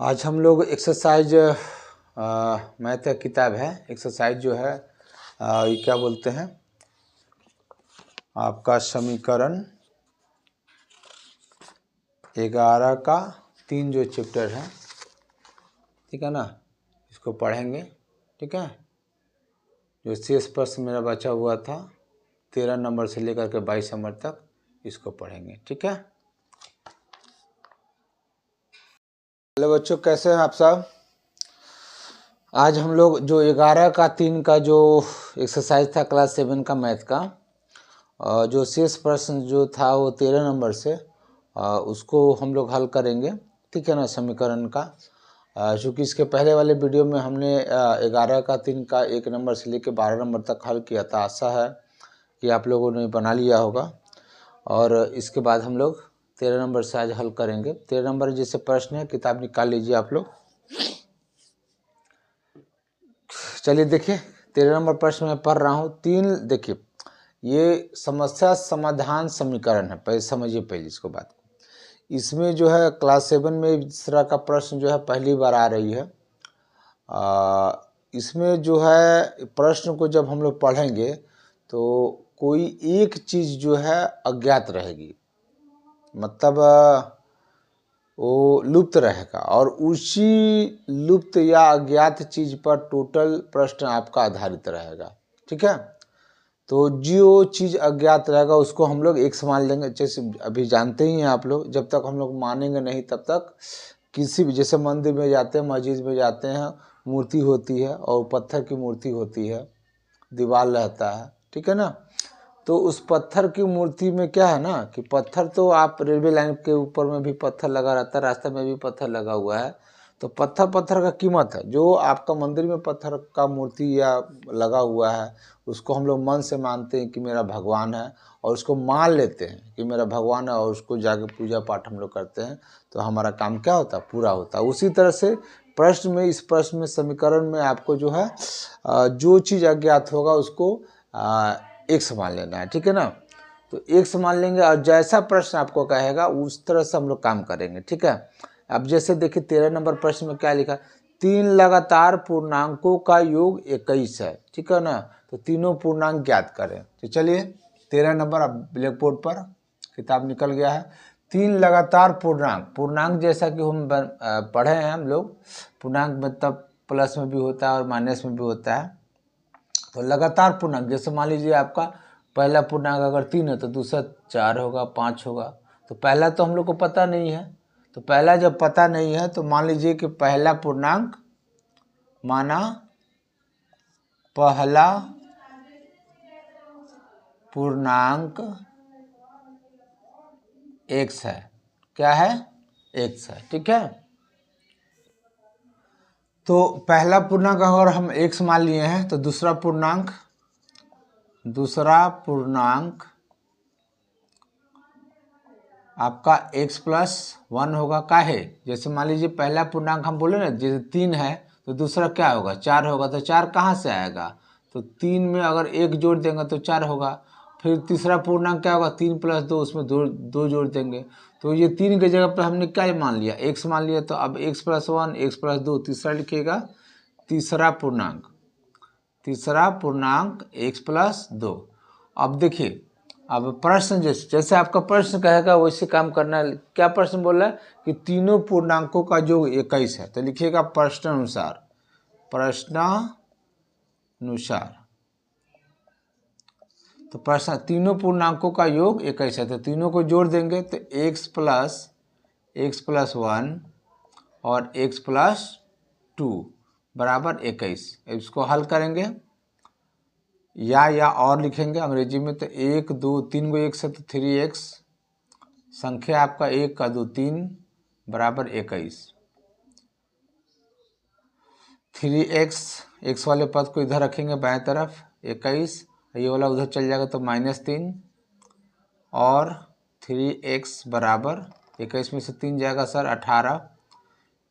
आज हम लोग एक्सरसाइज मैथ का किताब है। एक्सरसाइज जो है ये क्या बोलते हैं, आपका समीकरण 11 का 3 जो चैप्टर है, ठीक है ना, इसको पढ़ेंगे। ठीक है, जो शेष प्रश्न मेरा बचा हुआ था 13 नंबर से लेकर के 22 नंबर तक, इसको पढ़ेंगे। ठीक है, हेलो बच्चों, कैसे हैं आप सब। आज हम लोग जो 11 का 3 का जो एक्सरसाइज था क्लास 7 का मैथ का, जो शेष प्रश्न जो था वो 13 नंबर से, उसको हम लोग हल करेंगे। ठीक है ना, समीकरण का। चूँकि इसके पहले वाले वीडियो में हमने 11 का 3 का 1 नंबर से लेकर 12 नंबर तक हल किया था। आशा है कि आप लोगों ने बना लिया होगा। और इसके बाद हम लोग 13 नंबर से आज हल करेंगे। 13 नंबर जैसे प्रश्न है, किताब निकाल लीजिए आप लोग। चलिए देखिए, 13 नंबर प्रश्न मैं पढ़ रहा हूँ। देखिए, ये समस्या समाधान समीकरण है। पहले समझिए, पहले इसको बात। इसमें जो है क्लास 7 में इस तरह का प्रश्न जो है पहली बार आ रही है। इसमें जो है प्रश्न को जब हम लोग पढ़ेंगे तो कोई एक चीज़ जो है अज्ञात रहेगी, मतलब वो लुप्त रहेगा, और उसी लुप्त या अज्ञात चीज़ पर टोटल प्रश्न आपका आधारित रहेगा। ठीक है, तो जो चीज़ अज्ञात रहेगा उसको हम लोग एक मान लेंगे। जैसे अभी जानते ही हैं आप लोग, जब तक हम लोग मानेंगे नहीं तब तक किसी भी, जैसे मंदिर में जाते हैं, मस्जिद में जाते हैं, मूर्ति होती है और पत्थर की मूर्ति होती है, दीवार रहता है। ठीक है ना, तो उस पत्थर की मूर्ति में क्या है ना कि पत्थर तो आप रेलवे लाइन के ऊपर में भी पत्थर लगा रहता है, रास्ते में भी पत्थर लगा हुआ है, तो पत्थर का कीमत है। जो आपका मंदिर में पत्थर का मूर्ति या लगा हुआ है, उसको हम लोग मन से मानते हैं कि मेरा भगवान है, और उसको मान लेते हैं कि मेरा भगवान है, और उसको जाके पूजा पाठ हम लोग करते हैं, तो हमारा काम क्या होता है, पूरा होता है। उसी तरह से प्रश्न में, इस प्रश्न में, समीकरण में आपको जो है जो चीज़ अज्ञात होगा उसको एक मान लेना है। ठीक है ना, तो एक मान लेंगे और जैसा प्रश्न आपको कहेगा उस तरह से हम लोग काम करेंगे। ठीक है, अब जैसे देखिए 13 नंबर प्रश्न में क्या लिखा, 3 लगातार पूर्णांकों का योग 21 है। ठीक है ना, तो तीनों पूर्णांक ज्ञात करें। तो चलिए 13 नंबर अब ब्लैक बोर्ड पर, किताब निकल गया है। 3 लगातार पूर्णांक जैसा कि हम पढ़े हैं हम लोग, पूर्णांक मतलब प्लस में भी होता है और माइनस में भी होता है। तो लगातार पूर्णांक, जैसे मान लीजिए आपका पहला पूर्णांक अगर 3 है तो दूसरा 4 होगा, 5 होगा। तो पहला तो हम लोग को पता नहीं है, तो पहला जब पता नहीं है तो मान लीजिए कि पहला पूर्णांक, माना पहला पूर्णांक x है। क्या है? x है। ठीक है, तो पहला पूर्णांक अगर हम x मान लिए हैं तो दूसरा पूर्णांक आपका x+1 होगा। का है, जैसे मान लीजिए पहला पूर्णांक हम बोले ना, जैसे 3 है तो दूसरा क्या होगा, 4 होगा। तो 4 कहाँ से आएगा, तो 3 में अगर 1 जोड़ देंगे तो 4 होगा। फिर तीसरा पूर्णांक क्या होगा, 3+2, उसमें दो जोड़ देंगे। तो ये 3 की जगह पर हमने क्या मान लिया, x मान लिया। तो अब x+1, x+2, तीसरा लिखिएगा, तीसरा पूर्णांक x+2। अब देखिए, अब प्रश्न जैसे आपका प्रश्न कहेगा वैसे काम करना है। क्या प्रश्न बोल रहा है कि तीनों पूर्णांकों का योग 21 है। तो लिखिएगा प्रश्नानुसार, तो प्रश्न तीनों पूर्णांकों का योग 21 है, तो तीनों को जोड़ देंगे तो x+1 और x+2 बराबर 21। इसको हल करेंगे या और लिखेंगे अंग्रेजी में, तो 1 2 3 को 1 से तो 3x, संख्या आपका 1 का 2 3 बराबर 21। 3x, x वाले पद को इधर रखेंगे बाएं तरफ, 21, ये वाला उधर चल जाएगा तो -3, और 3x बराबर 21 में से 3 जाएगा सर 18।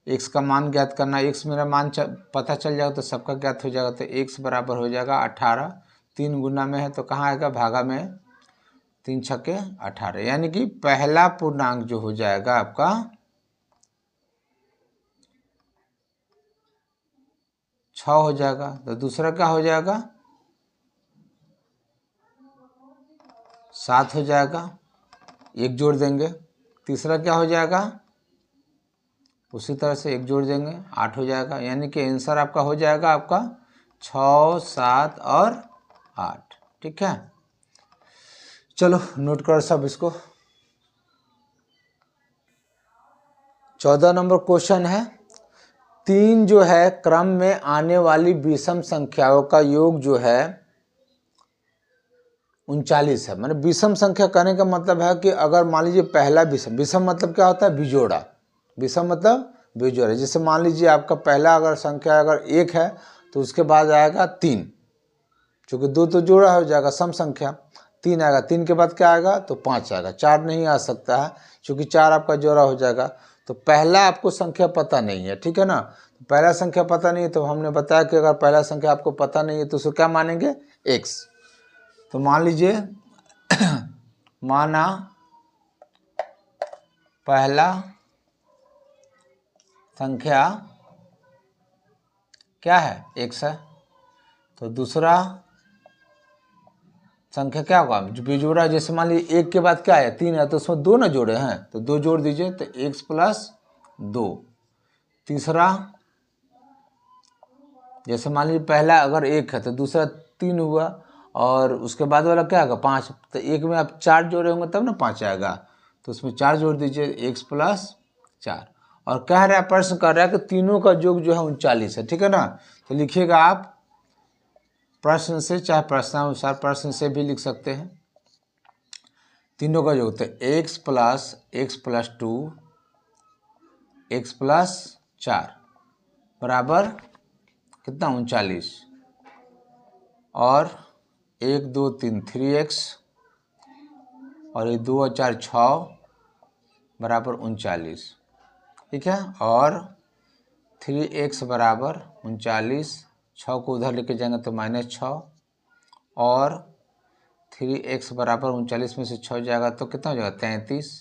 x का मान ज्ञात करना, x मेरा मान पता चल जाएगा तो सबका ज्ञात हो जाएगा। तो x बराबर हो जाएगा 18। 3 गुना में है तो कहाँ आएगा, भागा में, 3 छक्के 18। यानी कि पहला पूर्णांक जो हो जाएगा आपका 6 हो जाएगा। तो दूसरा क्या हो जाएगा 7 हो जाएगा, एक जोड़ देंगे। तीसरा क्या हो जाएगा उसी तरह से एक जोड़ देंगे, 8 हो जाएगा। यानी कि आंसर आपका हो जाएगा आपका 6, 7 और 8। ठीक है, चलो नोट कर सब इसको। 14 नंबर क्वेश्चन है, 3 जो है क्रम में आने वाली विषम संख्याओं का योग जो है 39 है। मैंने विषम संख्या कहने का मतलब है कि अगर मान लीजिए पहला विषम, विषम मतलब क्या होता है बिजोड़ा, विषम मतलब बिजोड़ा। जैसे मान लीजिए आपका पहला अगर संख्या अगर 1 है तो उसके बाद आएगा 3, चूँकि 2 तो जोड़ा हो जाएगा सम संख्या, 3 आएगा, 3 के बाद क्या आएगा तो 5 आएगा, 4 नहीं आ सकता है क्योंकि 4 आपका जोड़ा हो जाएगा। तो पहला आपको संख्या पता नहीं है, ठीक है ना। पहला संख्या पता नहीं है तो हमने बताया कि अगर पहला संख्या आपको पता नहीं है तो उसको क्या मानेंगे x। तो मान लीजिए माना पहला संख्या क्या है x है, तो दूसरा संख्या क्या होगा जो बेजोड़ा, जैसे मान लीजिए 1 के बाद क्या है 3 है तो उसमें 2 ना जोड़े हैं तो 2 जोड़ दीजिए तो x + 2। तीसरा जैसे मान लीजिए पहला अगर 1 है तो दूसरा 3 हुआ और उसके बाद वाला क्या होगा 5, तो 1 में आप 4 जोड़े होंगे तब ना 5 आएगा, तो उसमें 4 जोड़ दीजिए x + 4। और कह रहा है प्रश्न कर रहा है कि तीनों का योग जो है 39 है, ठीक है ना। तो लिखिएगा आप प्रश्न से, चाहे प्रश्नानुसार प्रश्न से भी लिख सकते हैं। तीनों का योग तो x + 2 x + 4 बराबर कितना 39, और 1 2 3 3x और ये 2 और 4 6 बराबर 39, ठीक है। और 3x बराबर 39, 6 को उधर लेके जाएंगे तो -6, और 3x बराबर 39 में से 6 जाएगा तो कितना हो जाएगा 33।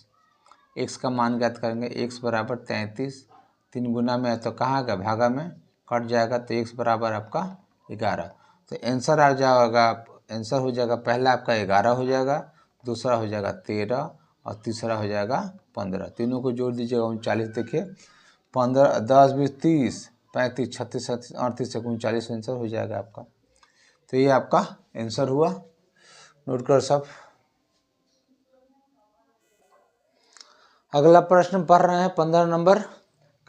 x का मान ज्ञात करेंगे, x बराबर 33, 3 गुना में है तो कहाँ का भागा में कट जाएगा तो x बराबर आपका 11। तो आंसर आ जाएगा, आंसर हो जाएगा पहला आपका 11 हो जाएगा, दूसरा हो जाएगा 13 और तीसरा हो जाएगा 15। तीनों को जोड़ दीजिएगा 39। देखिए 15 10 20 30 35 36 37 38 39 आंसर हो जाएगा आपका। तो ये आपका आंसर हुआ, नोट कर सब। अगला प्रश्न पढ़ रहे हैं 15 नंबर।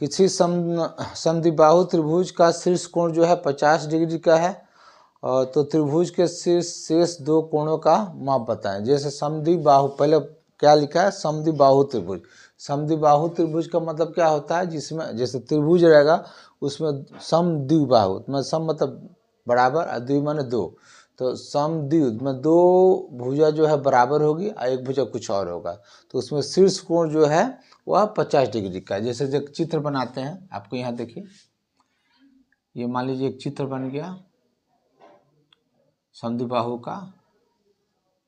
किसी समद्विबाहु त्रिभुज का शीर्ष कोण जो है 50 डिग्री का है, और तो त्रिभुज के शेष 2 कोणों का माप बताएं। जैसे समद्विबाहु, पहले क्या लिखा है समद्विबाहु त्रिभुज। समद्विबाहु त्रिभुज का मतलब क्या होता है, जिसमें जैसे त्रिभुज रहेगा उसमें समद्विबाहु मतलब सम मतलब बराबर और द्वि माने 2, तो समद्वि में 2 भुजा जो है बराबर होगी और एक भुजा कुछ और होगा, तो उसमें शीर्ष कोण जो है वह 50 डिग्री का है। जैसे जो चित्र बनाते हैं आपको यहाँ देखिए, ये मान लीजिए एक चित्र बन गया समद्विबाहु का,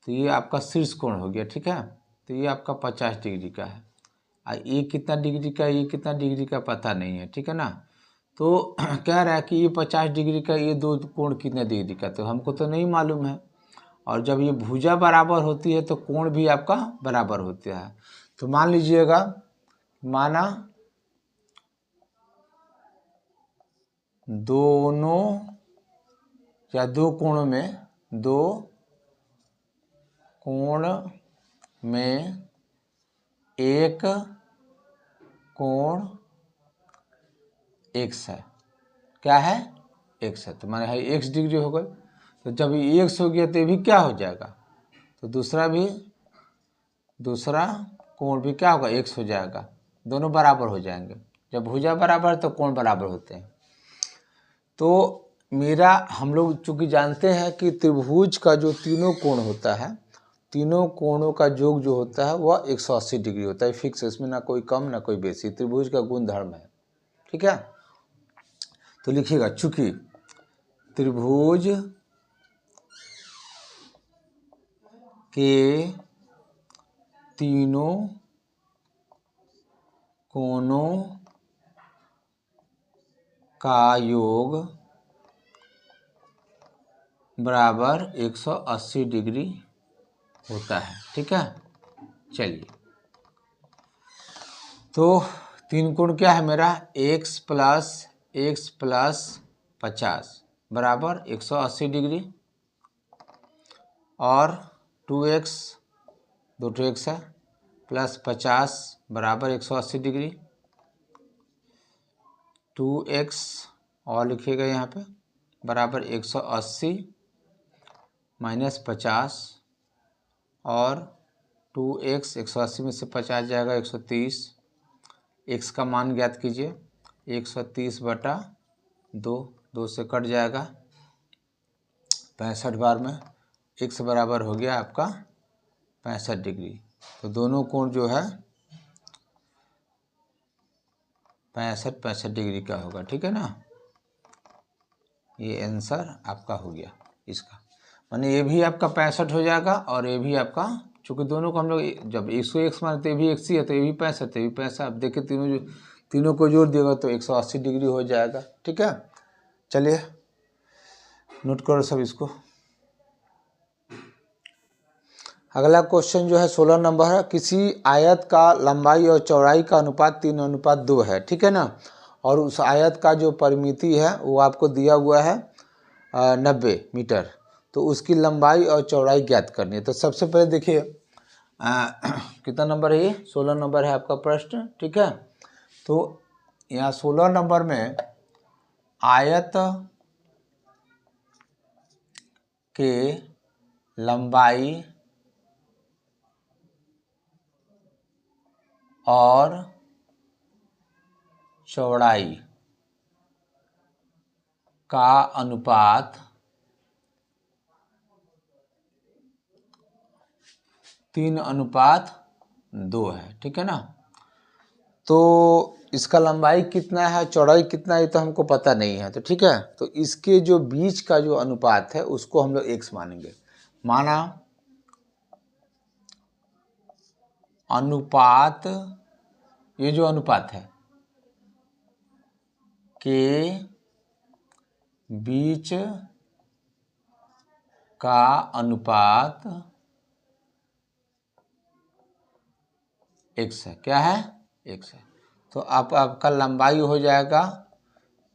तो ये आपका शीर्ष कोण हो गया, ठीक है। तो ये आपका 50 डिग्री का है, और ये कितना डिग्री का, ये कितना डिग्री का पता नहीं है, ठीक है ना। तो कह रहा है कि ये 50 डिग्री का, ये 2 कोण कितने डिग्री का, तो हमको तो नहीं मालूम है। और जब ये भुजा बराबर होती है तो कोण भी आपका बराबर होता है। तो मान लीजिएगा, माना दोनों या 2 कोणों में, 2 कोण में एक कोण x है, क्या है x है, तो माने है x डिग्री हो गई। तो जब ये x हो गया तो ये भी क्या हो जाएगा, तो दूसरा कोण भी क्या होगा x हो जाएगा, दोनों बराबर हो जाएंगे। जब भुजा बराबर है तो कोण बराबर होते हैं। तो हम लोग चूंकि जानते हैं कि त्रिभुज का जो तीनों कोण होता है, तीनों कोणों का योग जो होता है वह 180 डिग्री होता है, फिक्स, इसमें ना कोई कम ना कोई बेसी, त्रिभुज का गुण धर्म है, ठीक है। तो लिखिएगा, चूंकि त्रिभुज के तीनों कोणों का योग बराबर 180 डिग्री होता है। ठीक है, चलिए, तो 3 गुण क्या है मेरा, x प्लस 50 बराबर 180 डिग्री, और 2x 2x है प्लस 50 बराबर 180 डिग्री, 2x और लिखिएगा यहाँ पे बराबर 180 माइनस 50, और 2x 180 में से 50 जाएगा 130, x का मान ज्ञात कीजिए 130 बटा 2 से कट जाएगा 65 बार में, x बराबर हो गया आपका 65 डिग्री। तो दोनों कोण जो है 65 डिग्री का होगा। ठीक है ना, ये आंसर आपका हो गया इसका, माने ये भी आपका 65 हो जाएगा और ये भी आपका, चूँकि दोनों को हम लोग जब 100x मानते ये भी x ही है तो ये भी 65 ये भी 65, आप देखिए तीनों को जोड़ दिएगा तो 180 डिग्री हो जाएगा। ठीक है, चलिए नोट करो सब इसको। अगला क्वेश्चन जो है 16 नंबर है, किसी आयत का लंबाई और चौड़ाई का अनुपात 3:2 है। ठीक है ना, और उस आयत का जो परिमिति है वो आपको दिया हुआ है 90 मीटर, तो उसकी लंबाई और चौड़ाई ज्ञात करनी है। तो सबसे पहले देखिए कितना नंबर है, ये 16 नंबर है आपका प्रश्न। ठीक है, तो यहाँ 16 नंबर में आयत के लंबाई और चौड़ाई का अनुपात 3:2 है। ठीक है ना, तो इसका लंबाई कितना है चौड़ाई कितना है ये तो हमको पता नहीं है। तो ठीक है, तो इसके जो बीच का जो अनुपात है उसको हम लोग x मानेंगे। माना अनुपात, ये जो अनुपात है के बीच का अनुपात x है। क्या है, x है। तो आपका लंबाई हो जाएगा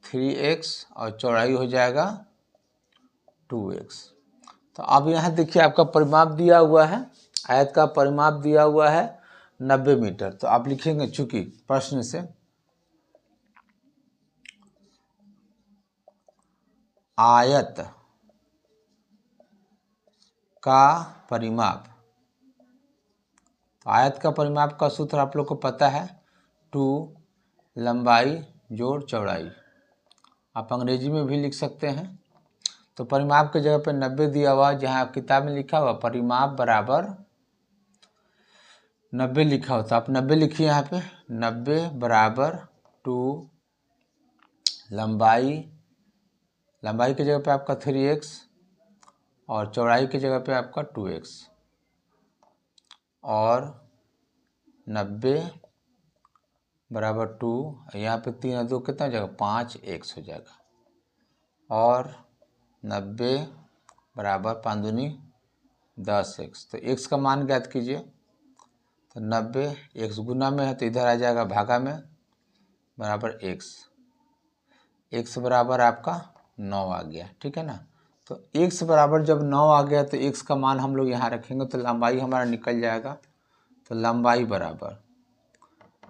3x और चौड़ाई हो जाएगा 2x। तो अब यहाँ देखिए आपका परिमाप दिया हुआ है, आयत का परिमाप दिया हुआ है 90 मीटर। तो आप लिखेंगे, चूंकि प्रश्न से आयत का परिमाप, तो आयत का परिमाप का सूत्र आप लोग को पता है 2 लंबाई जोड़ चौड़ाई, आप अंग्रेजी में भी लिख सकते हैं। तो परिमाप के जगह पे 90 दिया हुआ, जहाँ किताब में लिखा हुआ परिमाप बराबर 90 लिखा होता, आप 90 लिखिए यहाँ पे, 90 बराबर 2 लंबाई की जगह पे आपका 3x और चौड़ाई की जगह पे आपका 2x, और 90 बराबर 2, यहाँ पे 3 और 2 कितना हो जाएगा 5x हो जाएगा, और 90 बराबर 5 दूनी 10x। तो x का मान ज्ञात कीजिए, तो 90 x गुना में है तो इधर आ जाएगा भागा में, बराबर x बराबर आपका 9 आ गया। ठीक है ना, तो x बराबर जब 9 आ गया तो x का मान हम लोग यहाँ रखेंगे तो लंबाई हमारा निकल जाएगा। तो लंबाई बराबर,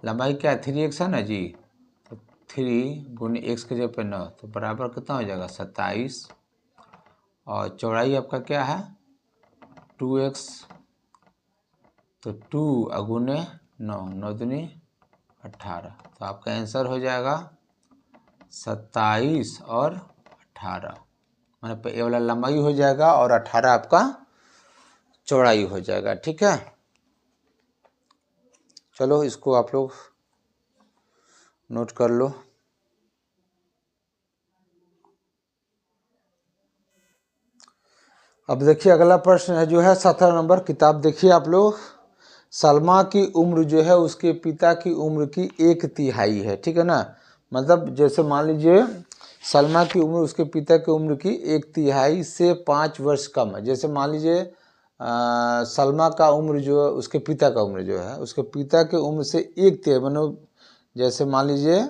लंबाई क्या है 3x है ना जी, तो 3 गुने x के जगह पे 9, तो बराबर कितना हो जाएगा 27, और चौड़ाई आपका क्या है 2x, तो 2 अगुने 9, 9 दूनी 18, तो आपका आंसर हो जाएगा 27 और 18, मैंने ये वाला लंबाई हो जाएगा और 18 आपका चौड़ाई हो जाएगा। ठीक है, चलो इसको आप लोग नोट कर लो। अब देखिए अगला प्रश्न है जो है 17 नंबर, किताब देखिए आप लोग। सलमा की उम्र जो है उसके पिता की उम्र की 1/3 है। ठीक है ना, मतलब जैसे मान लीजिए सलमा की उम्र उसके पिता की उम्र की 1/3 से 5 वर्ष कम है। जैसे मान लीजिए सलमा का उम्र जो है, उसके पिता का उम्र जो है, उसके पिता के उम्र से 1/3 मतलब जैसे मान लीजिए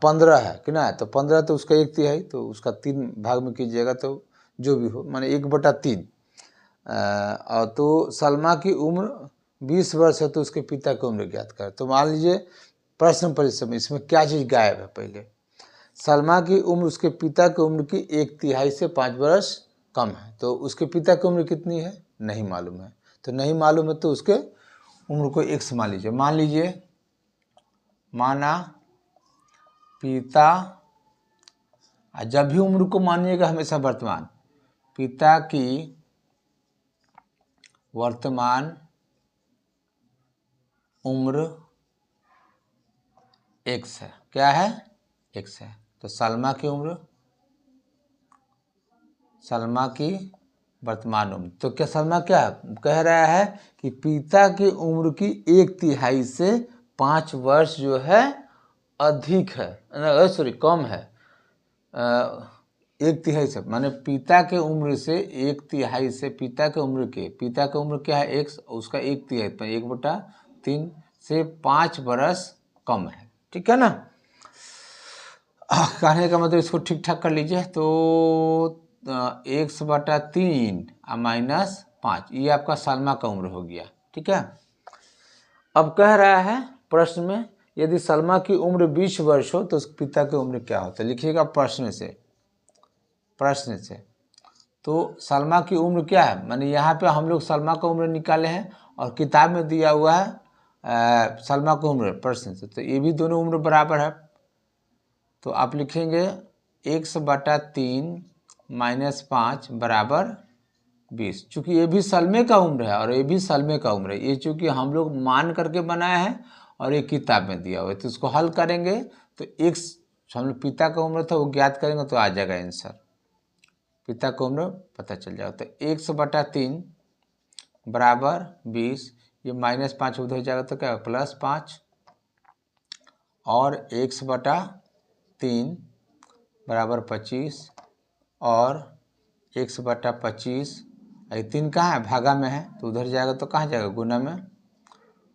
15 है कि ना, तो 15 तो उसका 1/3, तो उसका 3 भाग में कीजिएगा तो जो भी हो, माने 1/3। और तो सलमा की उम्र 20 वर्ष है तो उसके पिता की उम्र ज्ञात कर। तो मान लीजिए प्रश्न परिसर में इसमें क्या चीज़ गायब है? पहले सलमा की उम्र उसके पिता की उम्र की 1/3 से 5 वर्ष कम है, तो उसके पिता की उम्र कितनी है? नहीं मालूम है। तो नहीं मालूम है तो उसके उम्र को x मान लीजिए। मान लीजिए माना पिता, जब भी उम्र को मानिएगा हमेशा वर्तमान, पिता की वर्तमान उम्र x है। क्या है? x है। तो सलमा की उम्र, सलमा की वर्तमान उम्र, तो क्या सलमा क्या कह रहा है कि पिता की उम्र की 1/3 से 5 वर्ष जो है अधिक है, सॉरी कम है। 1/3 से माने पिता के उम्र से 1/3 से पिता के उम्र के, पिता की उम्र क्या है x, उसका 1/3 1/3 से 5 वर्ष कम है। ठीक है ना? कहने का मतलब इसको ठीक ठाक कर लीजिए। तो x/3 -5 ये आपका सलमा का उम्र हो गया। ठीक है। अब कह रहा है प्रश्न में, यदि सलमा की उम्र 20 वर्ष हो तो उसके पिता की उम्र क्या होता है? लिखिएगा प्रश्न से। तो सलमा की उम्र क्या है, माने यहाँ पे हम लोग सलमा का उम्र निकाले हैं और किताब में दिया हुआ है सलमा की उम्र प्रश्न से, तो ये भी दोनों उम्र बराबर है। तो आप लिखेंगे x/3 -5 बराबर 20। चूँकि ये भी सलमे का उम्र है और ये भी सलमे का उम्र है, ये चूँकि हम लोग मान करके बनाया है और ये किताब में दिया हुआ है, तो इसको हल करेंगे तो x हम लोग पिता का उम्र था वो ज्ञात करेंगे तो आ जाएगा आंसर, पिता का उम्र पता चल जाएगा। तो x/3 बराबर 20, ये -5 उधर जाएगा तो क्या +5, और x/3 बराबर 25, और x/25, ये 3 कहाँ है? भागा में है, तो उधर जाएगा तो कहाँ जाएगा? गुना में।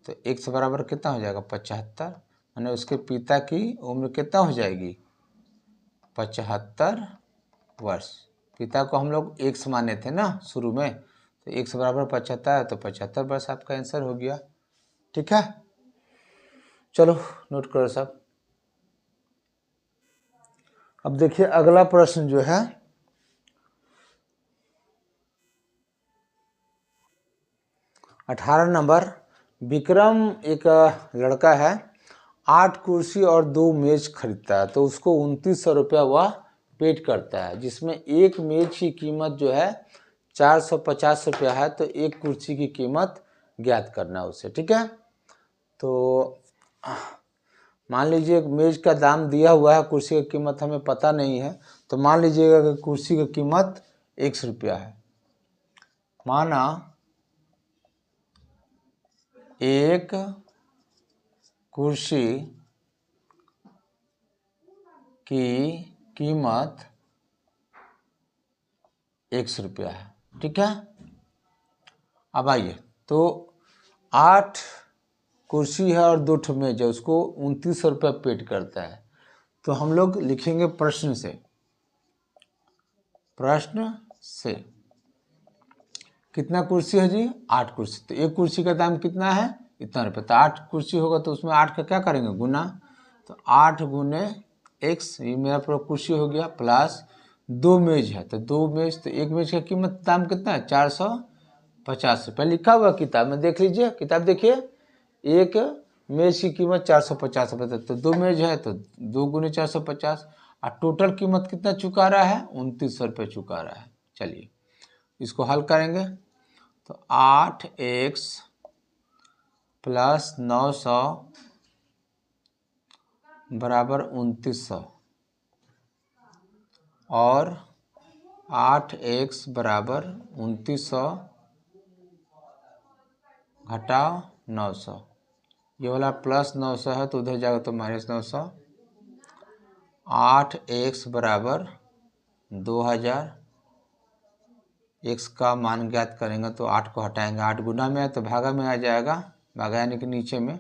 तो x बराबर कितना हो जाएगा? 75, यानी उसके पिता की उम्र कितना हो जाएगी? 75 वर्ष। पिता को हम लोग x माने थे ना शुरू में, तो x बराबर 75 है, तो 75 वर्ष आपका आंसर हो गया। ठीक है, चलो नोट करो सब। अब देखिए अगला प्रश्न जो है 18 नंबर। विक्रम एक लड़का है, 8 कुर्सी और 2 मेज खरीदता है, तो उसको 2900 रुपया वह पेड करता है, जिसमें एक मेज की कीमत जो है 450 रुपया है, तो एक कुर्सी की कीमत ज्ञात करना उसे। ठीक है, तो मान लीजिए मेज का दाम दिया हुआ है, कुर्सी की कीमत हमें पता नहीं है, तो मान लीजिएगा कि कुर्सी की कीमत 100 रुपया है। माना एक कुर्सी की कीमत 100 रुपया है। ठीक है, अब आइए, तो 8 कुर्सी है और 2 मेज है, उसको 2900 रुपया पेड करता है। तो हम लोग लिखेंगे प्रश्न से, प्रश्न से कितना कुर्सी है जी? 8 कुर्सी। तो एक कुर्सी का दाम कितना है? इतना रुपये। तो 8 कुर्सी होगा तो उसमें 8 का क्या करेंगे? गुना। तो 8 गुने x, ये मेरा पूरा कुर्सी हो गया, प्लस 2 मेज है, तो 2 मेज, तो एक मेज का कीमत दाम कितना है? 450 रुपये लिखा हुआ किताब में, देख लीजिए, किताब देखिए, एक मेज की कीमत 450 रुपये, तो 2 मेज है तो 2 गुने 450, और टोटल कीमत कितना चुका रहा है? 2900 रुपये चुका रहा है। चलिए इसको हल करेंगे, तो 8x + 900 बराबर 2900, और 8x बराबर 2900 घटाओ 900, ये वाला +900 है तो उधर जाएगा तो -900, 8x बराबर 2000, x का मान ज्ञात करेंगे तो 8 को हटाएंगे, 8 गुना में है तो भागा में आ जाएगा, भागा यानी कि नीचे में।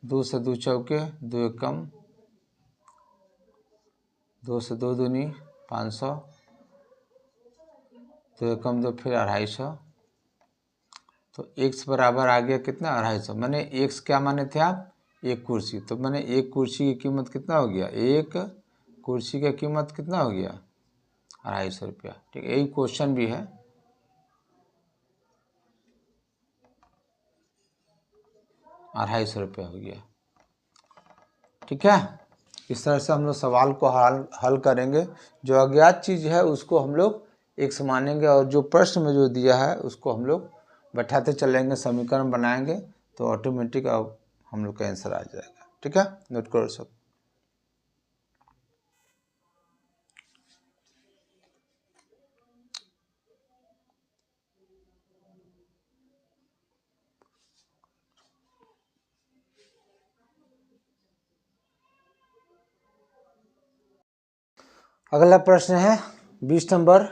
2 से 2 चौके, 2 एक कम, 2 से 2 दूनी 500, 2 एक कम 2 फिर 250, तो x बराबर आ गया कितना 250। मैंने x क्या माने थे आप, एक कुर्सी, तो मैंने एक कुर्सी की कीमत कितना हो गया, एक कुर्सी की कीमत कितना हो गया 250 रुपया। ठीक है, यही क्वेश्चन भी है। ₹250 हो गया। ठीक है, इस तरह से हम लोग सवाल को हल करेंगे। जो अज्ञात चीज़ है उसको हम लोग x मानेंगे और जो प्रश्न में जो दिया है उसको हम लोग बैठाते चलेंगे, समीकरण बनाएंगे तो ऑटोमेटिक अब हम लोग का आंसर आ जाएगा। ठीक है, नोट करो सब। अगला प्रश्न है 20 नंबर।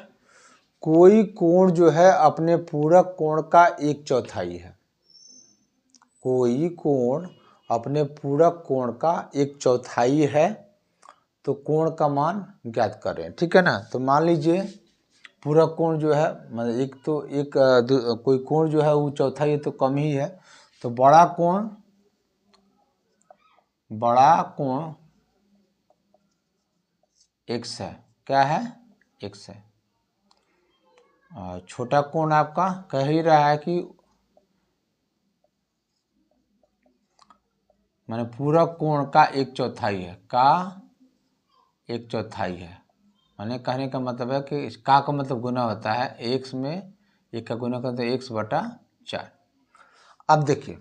कोई कोण जो है अपने पूरक कोण का 1/4 है। कोई कोण अपने पूरक कोण का 1/4 है तो कोण का मान ज्ञात करें। ठीक है ना, तो मान लीजिए पूरक कोण जो है मतलब एक तो कोई कोण जो है वो चौथाई है तो कम ही है, तो बड़ा कोण x है। क्या है, x है। छोटा कोण आपका कह ही रहा है कि माने पूरक कोण का 1/4 है, का 1/4 है। माने कहने का मतलब है कि का मतलब गुना होता है x में, एक का गुना करते हैं x/4। अब देखिए,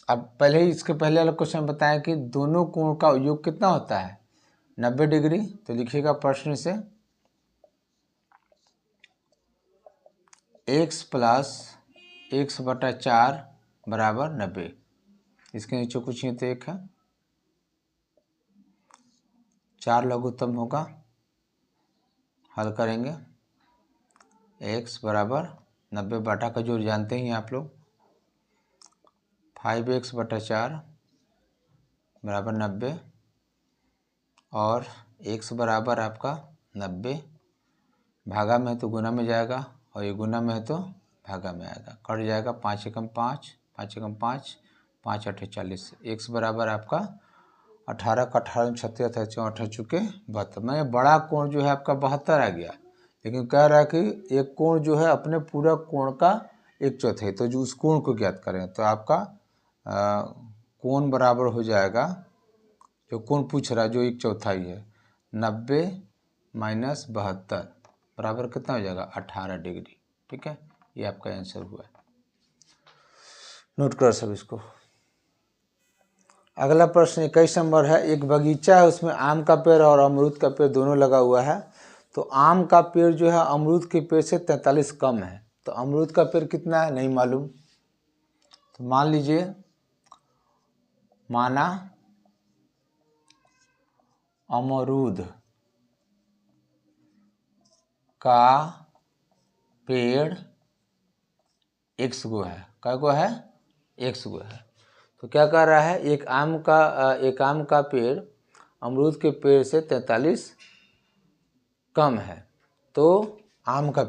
अब पहले ही इसके पहले वाला क्वेश्चन बताया कि दोनों कोण का योग कितना होता है 90 डिग्री। तो लिखिएगा प्रश्न से x प्लस x/4 बराबर 90। इसके नीचे कुछ नहीं तो एक है, 4 लघुत्तम होगा, हल करेंगे। x बराबर 90 बटा का जोड़ जानते ही आप लोग, 5x/4 बराबर 90 और x बराबर आपका 90, भागा में है तो गुना में जाएगा और ये गुना में है तो भागा में आएगा, कट जाएगा। 5 एकम 5, 5 एकम 5, 5 8 40। x बराबर आपका 18 का 18 36 18 चुके 72। मैंने बड़ा कोण जो है आपका 72 आ गया, लेकिन कह रहा है कि एक कोण जो है अपने पूरा कोण का 1/4, तो जो उस कोण को ज्ञात करें तो आपका कोण बराबर हो जाएगा, जो कोण पूछ रहा है जो 1/4 है, 90 माइनस 72 बराबर कितना हो जाएगा 18 डिग्री। ठीक है, ये आपका आंसर हुआ। नोट कर सब इसको। अगला प्रश्न 21 नंबर है। एक बगीचा है, उसमें आम का पेड़ और अमरूद का पेड़ दोनों लगा हुआ है। तो आम का पेड़ जो है अमरूद के पेड़ से 43 कम है, तो अमरूद का पेड़ कितना है नहीं मालूम। तो मान लीजिए, माना अमरूद का पेड़ x गो है, क्या गो है, x गो है। तो क्या कर रहा है, एक आम का पेड़ अमरूद के पेड़ से 43 कम है, तो आम का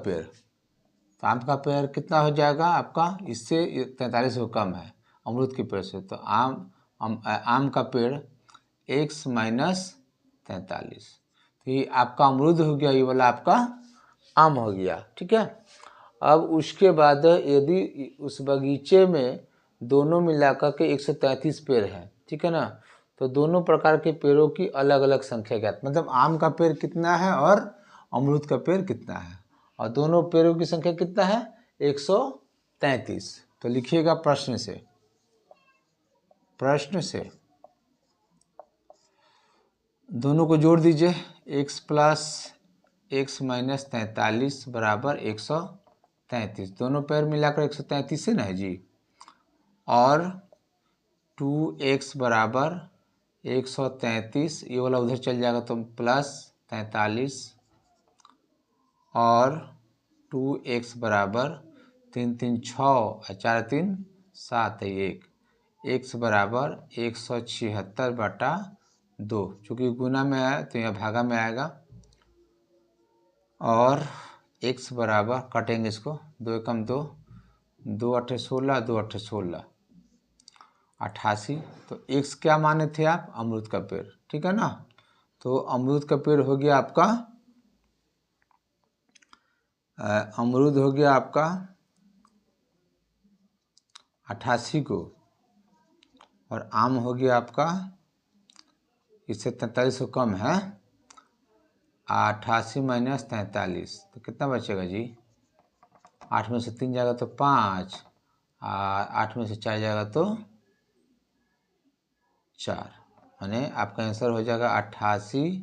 पेड़ कितना हो जाएगा आपका, इससे 43 को कम है अमरूद के पेड़ से, तो आम का पेड़ x माइनस 43। तो ये आपका अमरूद हो गया, ये वाला आपका आम हो गया। ठीक है, अब उसके बाद यदि उस बगीचे में दोनों मिलाकर के 133 पेड़ हैं, ठीक है ना, तो दोनों प्रकार के पेड़ों की अलग अलग संख्या ज्ञात, मतलब आम का पेड़ कितना है और अमरूद का पेड़ कितना है, और दोनों पेड़ों की संख्या कितना है 133। तो लिखिएगा प्रश्न से दोनों को जोड़ दीजिए, x प्लस x माइनस 43 बराबर 133, दोनों पेड़ मिलाकर 133 है ना जी, और 2x बराबर 133, ये वाला उधर चल जाएगा तो प्लस 43 और 2x बराबर 3 3 6 और 4 3 7 है 1, x बराबर 176/2, चूँकि गुना में है तो यहाँ भागा में आएगा। और x बराबर कटेंगे इसको, 2 एकम 2, 2 अट्ठे 16, 2 अट्ठे 16, 88। तो x क्या माने थे आप? अमरूद का पेड़, ठीक है ना। तो अमरूद का पेड़ हो गया आपका, अमरूद हो गया आपका 88 को, और आम हो गया आपका, इससे 43 को कम है, 88 - 43, तो कितना बचेगा जी? 8 में से 3 जाएगा तो 5, 8 में से 4 जाएगा तो 4, यानी आपका आंसर हो जाएगा 88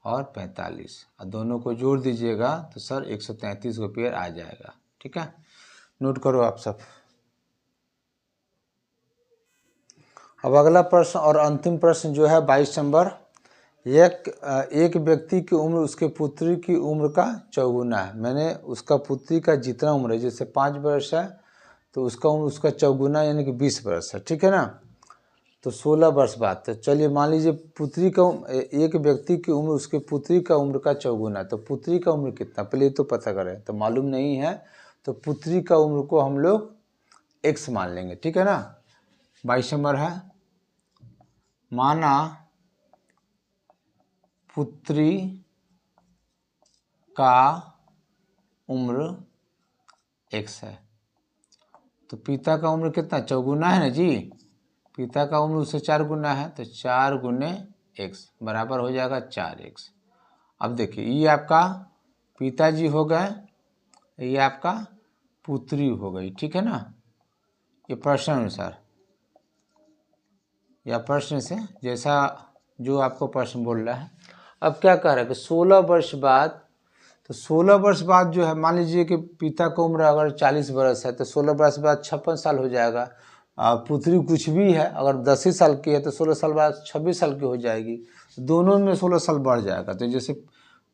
और 45, और दोनों को जोड़ दीजिएगा तो सर 133 को पेड़ आ जाएगा। ठीक है, नोट करो आप सब। अब अगला प्रश्न और अंतिम प्रश्न जो है 22 नंबर, एक व्यक्ति की उम्र उसके पुत्री की उम्र का चौगुना है। मैंने उसका पुत्री का जितना उम्र है, जैसे 5 वर्ष है तो उसका उम्र उसका चौगुना यानी कि 20 वर्ष है, ठीक है ना। तो 16 वर्ष बाद, तो चलिए मान लीजिए पुत्री का एक व्यक्ति की उम्र उसके पुत्री का उम्र का चौगुना, तो पुत्री का उम्र कितना, पहले तो पता करें। तो मालूम नहीं है तो पुत्री का उम्र को हम लोग x मान लेंगे, ठीक है ना। 22 नंबर है, माना पुत्री का उम्र x है, तो पिता का उम्र कितना, चौगुना है ना जी। पिता का उम्र उससे 4 गुना है, तो 4 गुने x बराबर हो जाएगा 4x। अब देखिए ये आपका पिताजी हो गए, ये आपका पुत्री हो गई, ठीक है ना। ये प्रश्न अनुसार या प्रश्न से जैसा जो आपको प्रश्न बोल रहा है। अब क्या कह रहा है कि 16 वर्ष बाद, तो 16 वर्ष बाद जो है, मान लीजिए कि पिता की उम्र अगर 40 वर्ष है तो 16 वर्ष बाद 56 साल हो जाएगा। पुत्री कुछ भी है, अगर 10 ही साल की है तो 16 साल बाद 26 साल की हो जाएगी, दोनों में 16 साल बढ़ जाएगा। तो जैसे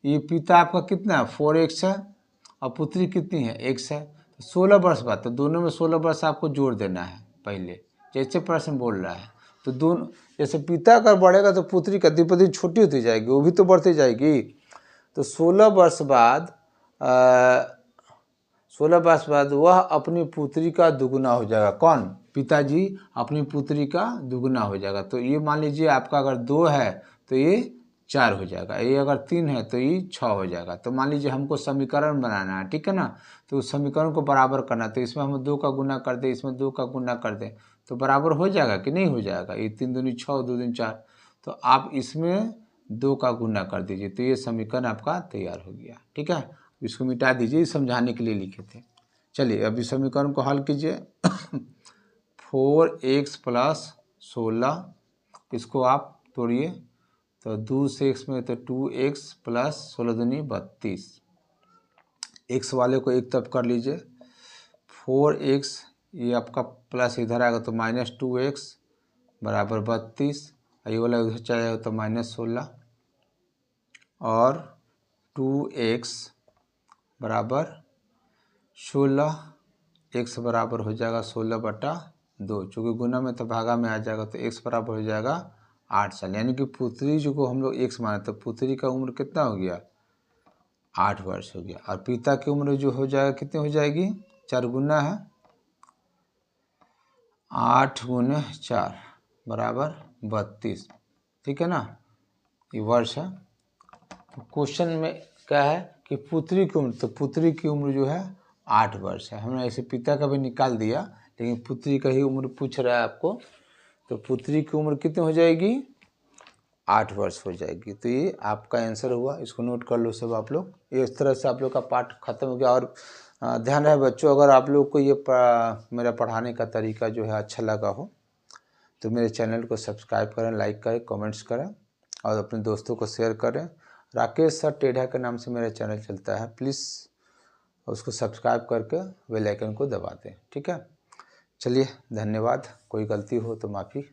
ये पिता आपका कितना है 4x है, और पुत्री कितनी है x है, तो 16 वर्ष बाद, तो दोनों में 16 वर्ष आपको जोड़ देना है पहले, जैसे प्रश्न बोल रहा है। तो दोनों, जैसे पिता अगर बढ़ेगा तो पुत्री का दिन छोटी होती जाएगी, वो भी तो बढ़ती जाएगी। तो 16 वर्ष बाद 16 वर्ष बाद वह अपनी पुत्री का दुगुना हो जाएगा। कौन? पिताजी अपनी पुत्री का दुगुना हो जाएगा। तो ये मान लीजिए आपका अगर 2 है तो ये 4 हो जाएगा, ये अगर 3 है तो ये 6 हो जाएगा। तो मान लीजिए हमको समीकरण बनाना है, ठीक है ना। तो उस समीकरण को बराबर करना, तो इसमें हम 2 का गुना कर दें, इसमें 2 का गुना कर दें, तो बराबर हो जाएगा कि नहीं हो जाएगा। ये 3 दूनी 6, 2 दूनी 4, तो आप इसमें 2 का गुना कर दीजिए, तो ये समीकरण आपका तैयार हो गया, ठीक है। इसको मिटा दीजिए, समझाने के लिए लिखे थे। चलिए अभी समीकरण को हल कीजिए। 4x + 16, इसको आप तोड़िए, तो 2 से x में तो 2x + 16 दूनी 32, x वाले को एक तरफ कर लीजिए। 4x ये आपका प्लस इधर आएगा तो -2x बराबर 32, ये वाला उधर चला जाएगा तो -16, और 2x बराबर 16, x बराबर हो जाएगा 16/2, चूँकि गुना में तो भागा में आ जाएगा, तो x बराबर हो जाएगा 8 साल। यानी कि पुत्री जो को हम लोग x माने, तो पुत्री का उम्र कितना हो गया, 8 वर्ष हो गया। और पिता की उम्र जो हो जाएगा कितनी हो जाएगी, 4 गुना है, 8 गुने 4 बराबर 32, ठीक है ना, ये वर्ष है। क्वेश्चन में क्या है कि पुत्री की उम्र, तो पुत्री की उम्र जो है 8 वर्ष है। हमने ऐसे पिता का भी निकाल दिया, लेकिन पुत्री का ही उम्र पूछ रहा है आपको, तो पुत्री की उम्र कितनी हो जाएगी, 8 वर्ष हो जाएगी। तो ये आपका आंसर हुआ, इसको नोट कर लो सब आप लोग। ये इस तरह से आप लोग का पाठ खत्म हो गया। और ध्यान रहे बच्चों, अगर आप लोग को ये मेरा पढ़ाने का तरीका जो है अच्छा लगा हो तो मेरे चैनल को सब्सक्राइब करें, लाइक करें, कमेंट्स करें, और अपने दोस्तों को शेयर करें। राकेश सर टेढ़ा के नाम से मेरा चैनल चलता है, प्लीज़ उसको सब्सक्राइब करके बेल आइकन को दबा दें, ठीक है। चलिए धन्यवाद, कोई गलती हो तो माफ़ी।